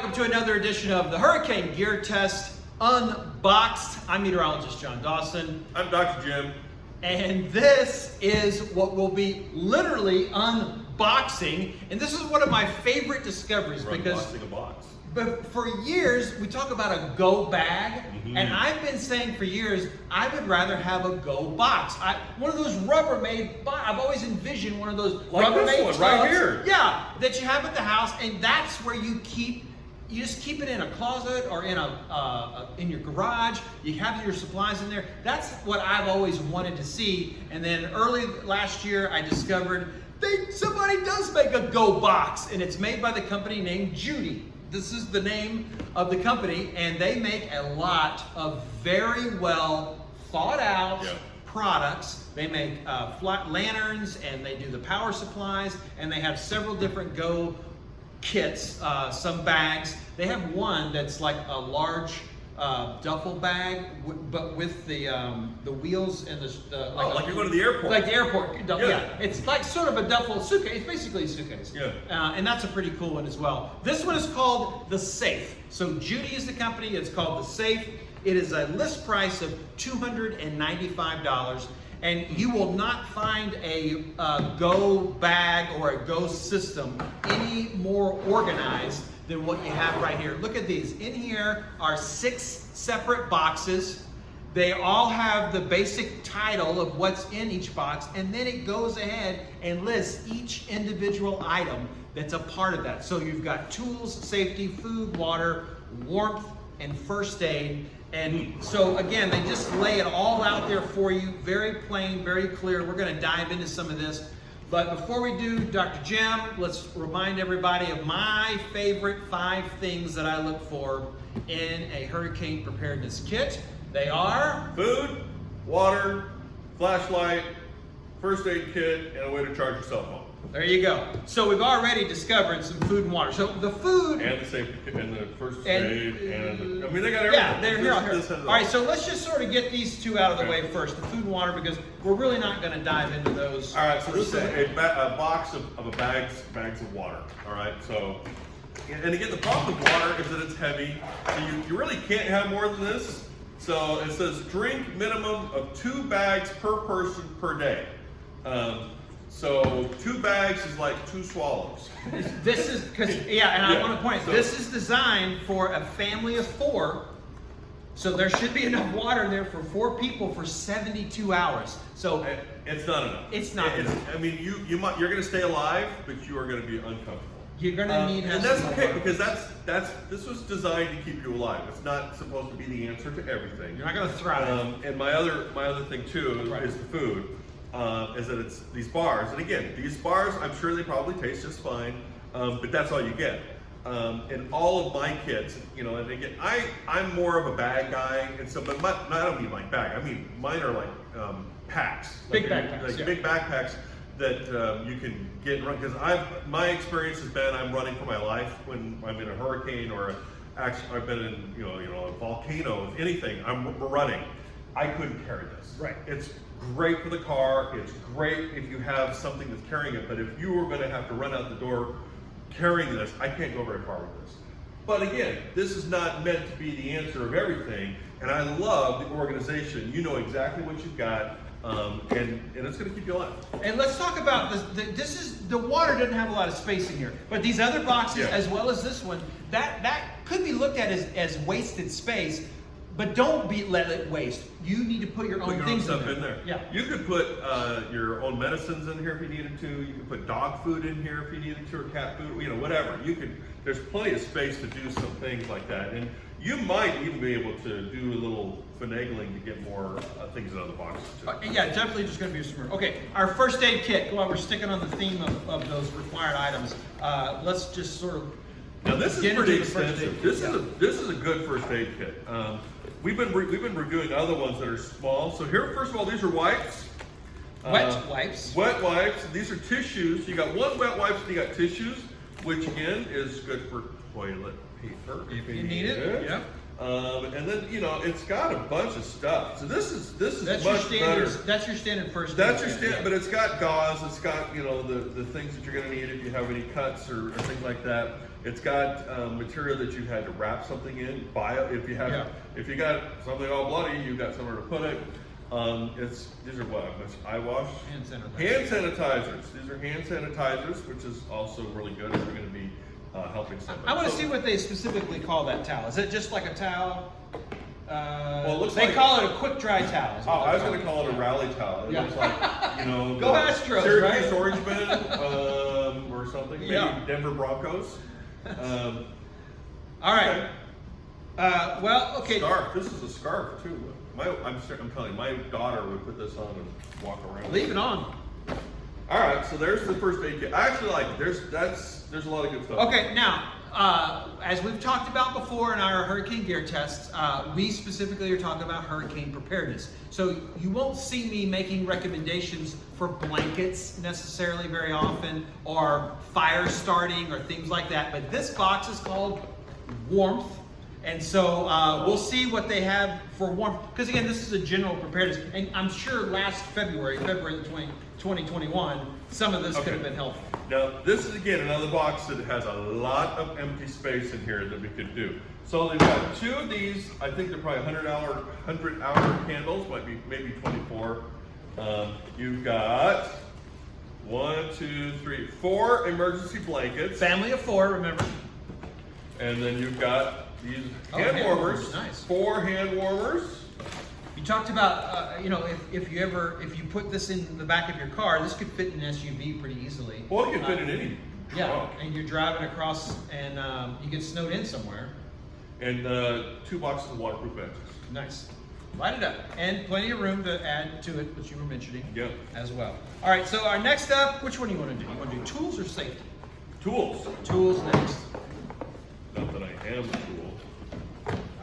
welcome to another edition of the Hurricane Gear Test Unboxed. I'm meteorologist John Dawson. I'm Dr. Jim. And this is what we'll be literally unboxing. And this is one of my favorite discoveries because unboxing a box. But for years, we talk about a go bag, and I've been saying for years, I would rather have a go box. One of those Rubbermaid box. I've always envisioned one of those like Rubbermaid this one right here. Yeah, that you have at the house, and that's where you just keep it in a closet or in in your garage. You have your supplies in there. That's what I've always wanted to see. And then early last year, I discovered somebody does make a go box, and it's made by the company named Judy. This is the name of the company, and they make a lot of very well thought out products. They make flat lanterns, and they do the power supplies, and they have several different go kits, some bags. They have one that's like a large duffel bag, but with the wheels and like you're going to the airport. Like the airport. Yeah. It's like sort of a duffel suitcase. It's basically a suitcase. Yeah. And that's a pretty cool one as well. This one is called The Safe. So Judy is the company. It's called The Safe. It is a list price of $295. And you will not find a go bag or a go system any more organized than what you have right here. Look at these. In here are 6 separate boxes. They all have the basic title of what's in each box, and then it goes ahead and lists each individual item that's a part of that. So you've got tools, safety, food, water, warmth, and first aid. And so again, they just lay it all out there for you, very plain, very clear. We're going to dive into some of this. But before we do, Dr. Jim, let's remind everybody of my favorite 5 things that I look for in a hurricane preparedness kit. They are food, water, flashlight, first aid kit, and a way to charge your cell phone. There you go. So we've already discovered some food and water. So the food and the safety kit and the first aid and I mean they got everything. Yeah, they're here. All right, so let's just sort of get these 2 out of the way first, the food and water, because we're really not going to dive into those. All right, so this is a box of bags of water. All right, so and again the problem with water is that it's heavy, so you really can't have more than this. So it says drink minimum of 2 bags per person per day. So 2 bags is like 2 swallows. This is, I want to point, this is designed for a family of 4. So there should be enough water in there for 4 people for 72 hours. So it's not enough. It's not enough. I mean, you're going to stay alive, but you are going to be uncomfortable. You're going to need and that's okay because this was designed to keep you alive. It's not supposed to be the answer to everything. You're not going to thrive. And my other thing too is the food. Is that it's these bars, and again, these bars, I'm sure they probably taste just fine, but that's all you get. In all of my kits, and again, I'm more of a bag guy, and so, but I don't mean like bag. I mean mine are like packs, big backpacks, big backpacks that you can get and run. Because my experience has been I'm running for my life when I'm in a hurricane or actually I've been in a volcano, anything. We're running. I couldn't carry this. Right. It's great for the car. It's great if you have something that's carrying it. But if you were going to have to run out the door carrying this, I can't go very far with this. But again, this is not meant to be the answer of everything. And I love the organization. You know exactly what you've got, and it's going to keep you alive. And let's talk about this. The water doesn't have a lot of space in here, but these other boxes, as well as this one, that could be looked at as wasted space. But don't let it waste. You need to put your own things in there. Yeah. You could put your own medicines in here if you needed to. You could put dog food in here if you needed to, or cat food. Whatever. You could. There's plenty of space to do some things like that, and you might even be able to do a little finagling to get more things in other boxes too. Yeah, definitely just going to be smart. Okay, our first aid kit. While we're sticking on the theme of those required items, let's just sort of. Now this is pretty extensive. This is a good first aid kit. We've been reviewing other ones that are small. So here, first of all, these are wipes. Wet wipes. Wet wipes. These are tissues. You got 1 wet wipes and you got tissues, which again is good for toilet paper if you need it. Yeah. And then it's got a bunch of stuff. So this is That's much better. That's your standard first. That's your standard, but it's got gauze. It's got the things that you're going to need if you have any cuts or things like that. It's got material that you had to wrap something in. If you have if you got something all bloody, you've got somewhere to put it. These are what? Eye wash? Hand sanitizer. Hand sanitizers. These are hand sanitizers, which is also really good if you're going to be helping somebody. I want to see what they specifically call that towel. Is it just like a towel? Well, it looks they like, call it a quick dry towel. I was going to call it a rally towel. It looks like, Go Astros, Syracuse right? Orangemen or something. Maybe Denver Broncos. All right. Okay. Well, okay. Scarf. This is a scarf too. I'm telling you, my daughter would put this on and walk around. Leave it on. All right. So there's the first aid kit. I actually like it. There's a lot of good stuff. Okay. Now, as we've talked about before in our hurricane gear tests, we specifically are talking about hurricane preparedness. So you won't see me making recommendations for blankets necessarily very often, or fire starting or things like that. But this box is called warmth. And so we'll see what they have for warmth. Because again, this is a general preparedness. And I'm sure last February the 2021, some of this could have been helpful. Now, this is again another box that has a lot of empty space in here that we could do. So they've got 2 of these. I think they're probably 100-hour candles, maybe 24. You've got 4 emergency blankets. Family of 4, remember. And then you've got these hand warmers. Nice. 4 hand warmers. You talked about, if you put this in the back of your car, this could fit in an SUV pretty easily. Well, it can fit in any truck. Yeah, and you're driving across and you get snowed in somewhere. And 2 boxes of waterproof edges. Nice. Light it up. And plenty of room to add to it, which you were mentioning as well. All right, so our next up, which one do you want to do? You want to do tools or safety? Tools. Tools next. Not that I am a tool.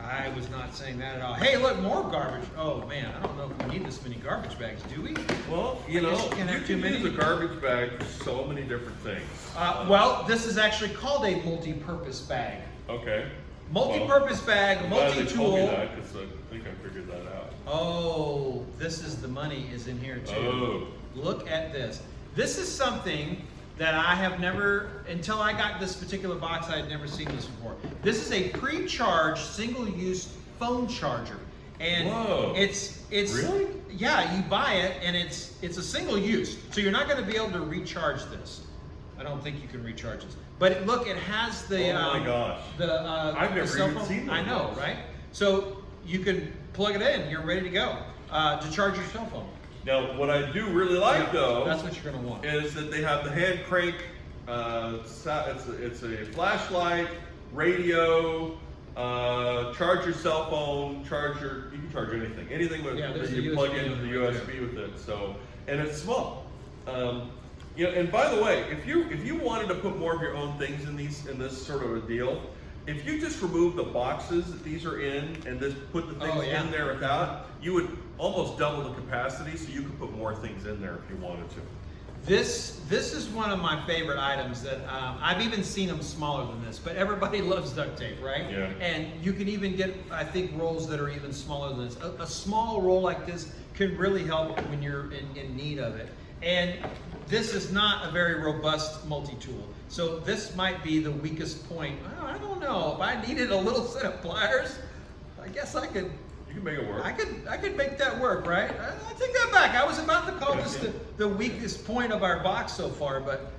I was not saying that at all. Hey, look, more garbage. Oh man, I don't know if we need this many garbage bags, do we? Well, you can use a garbage bag for so many different things. Well, this is actually called a multi-purpose bag. Okay. Multi-purpose bag, multi-tool. I think I figured that out. Oh, this is the money is in here too. Oh. Look at this. This is something that I have never, until I got this particular box, I had never seen this before. This is a pre-charged, single-use phone charger. And it's really? Yeah, you buy it and it's a single use. So you're not going to be able to recharge this. I don't think you can recharge this. But look, it has the oh my gosh. I've never even seen one. I know, right? So you can plug it in, you're ready to go to charge your cell phone. Now, what I do really like, though, that's what you're going to want, is that they have the hand crank. It's a flashlight, radio, charge your cell phone, you can charge anything that you plug into the USB with it. So, and it's small. And by the way, if you wanted to put more of your own things in this sort of a deal, if you just remove the boxes that these are in and just put the things in there without, you would almost double the capacity, so you could put more things in there if you wanted to. This is one of my favorite items that I've even seen them smaller than this, but everybody loves duct tape, right? Yeah. And you can even get, I think, rolls that are even smaller than this. A small roll like this can really help when you're in need of it. And this is not a very robust multi-tool. So this might be the weakest point. I don't know. If I needed a little set of pliers, I guess I could. You can make it work. I could make that work, right? I take that back. I was about to call this the weakest point of our box so far, but.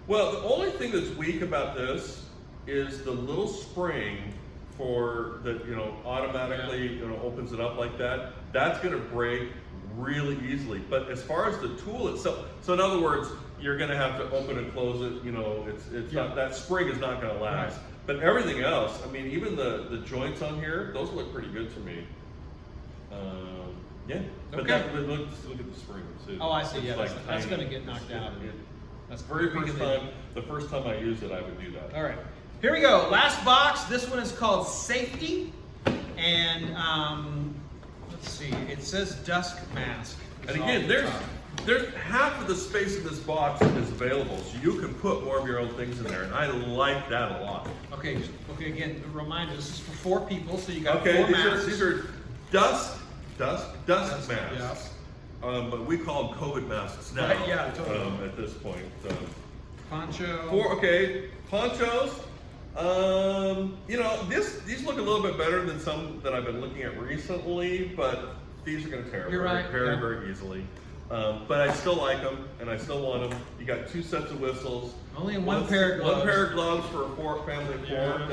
Well, the only thing that's weak about this is the little spring that automatically opens it up like that. That's going to break really easily. But as far as the tool itself, so in other words, you're going to have to open and close it. It's not, that spring is not going to last. Right. But everything else, I mean, even the joints on here, those look pretty good to me. Yeah. But look at the spring. Oh, I see. Yeah, that's going to get knocked out. That's the first time I used it, I would do that. All right. Here we go. Last box. This one is called Safety. And let's see. It says Dusk Mask. And again, there's half of the space in this box is available, so you can put more of your own things in there, and I like that a lot. Okay, again, a reminder, this is for 4 people, so you got 4 Okay, masks. these are dust masks. Yeah. But we call them COVID masks now. Right, yeah, totally. At this point. Poncho. Ponchos. You know, these look a little bit better than some that I've been looking at recently, but these are going to tear very easily. But I still like them, and I still want them. You got 2 sets of whistles. Only one pair of gloves. One pair of gloves for a family of 4 Yeah.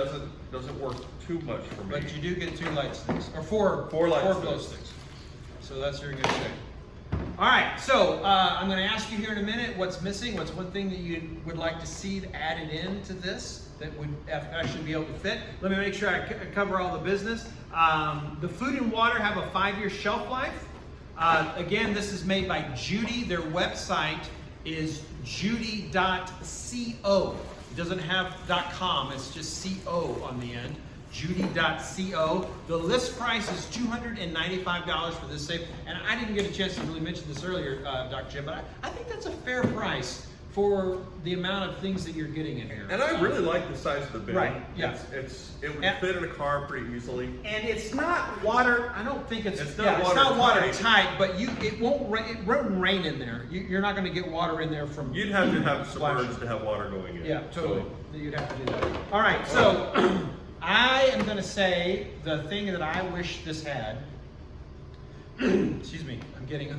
doesn't work too much for me. But you do get 2 light sticks, or 4 glow sticks. So that's your good shape. All right, so I'm going to ask you here in a minute what's missing. What's one thing that you would like to see added into this that would actually be able to fit? Let me make sure I cover all the business. The food and water have a 5-year shelf life. Again, this is made by Judy. Their website is judy.co. It doesn't have .com, it's just .co on the end. Judy.co. The list price is $295 for this safe. And I didn't get a chance to really mention this earlier, Dr. Jim, but I think that's a fair price for the amount of things that you're getting in here. And I really like the size of the bin. Right, yeah. It would fit in a car pretty easily. And it's not water, I don't think it's not watertight, but it won't rain in there. You're not going to get water in there from... You'd have to have submerged to have water going in. Yeah, totally. So you'd have to do that. All right, so I am going to say the thing that I wish this had. Excuse me, I'm getting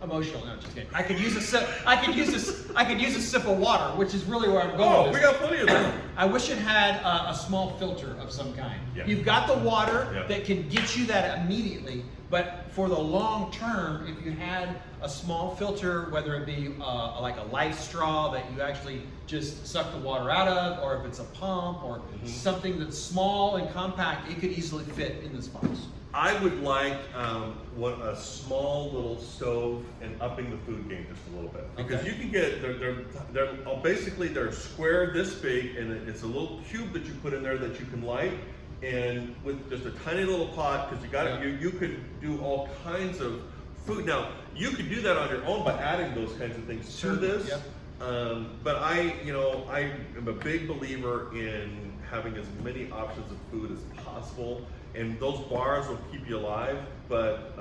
emotional. No, just kidding. I could use a sip. I could use a sip of water, which is really where I'm going. Oh, we got plenty of that. I wish it had a small filter of some kind. Yeah. You've got the water Yeah. that can get you that immediately, but for the long term, if you had a small filter, whether it be like a life straw that you actually just suck the water out of, or if it's a pump, or something that's small and compact, it could easily fit in this box. I would like a small little stove and upping the food game just a little bit, because you can get they're basically they're square this big, and it's a little cube that you put in there that you can light, and with just a tiny little pot, because you could do all kinds of food. Now you could do that on your own by adding those kinds of things to this. Yep. But I am a big believer in having as many options of food as possible. And those bars will keep you alive, but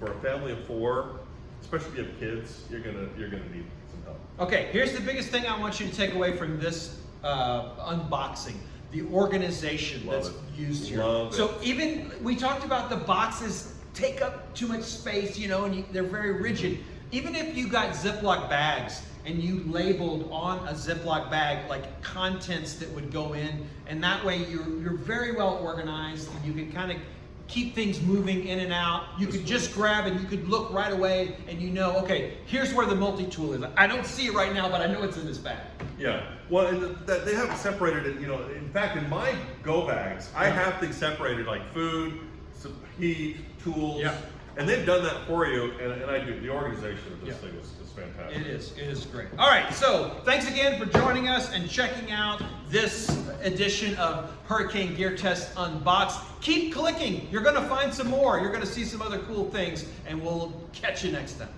for a family of 4, especially if you have kids, you're gonna need some help. Okay, here's the biggest thing I want you to take away from this unboxing: the organization that's used here. So even we talked about the boxes take up too much space, and they're very rigid. Even if you got Ziploc bags and you labeled on a Ziploc bag like contents that would go in, and that way you're very well organized, and you can kind of keep things moving in and out. You could just grab and you could look right away, and okay, here's where the multi-tool is. I don't see it right now, but I know it's in this bag. Yeah, well, and they have it separated. In fact, in my go bags, I have things separated like food, some heat, tools. Yeah. And they've done that for you, and I do. The organization of this thing is fantastic. It is great. All right, so thanks again for joining us and checking out this edition of Hurricane Gear Test Unboxed. Keep clicking. You're going to find some more. You're going to see some other cool things, and we'll catch you next time.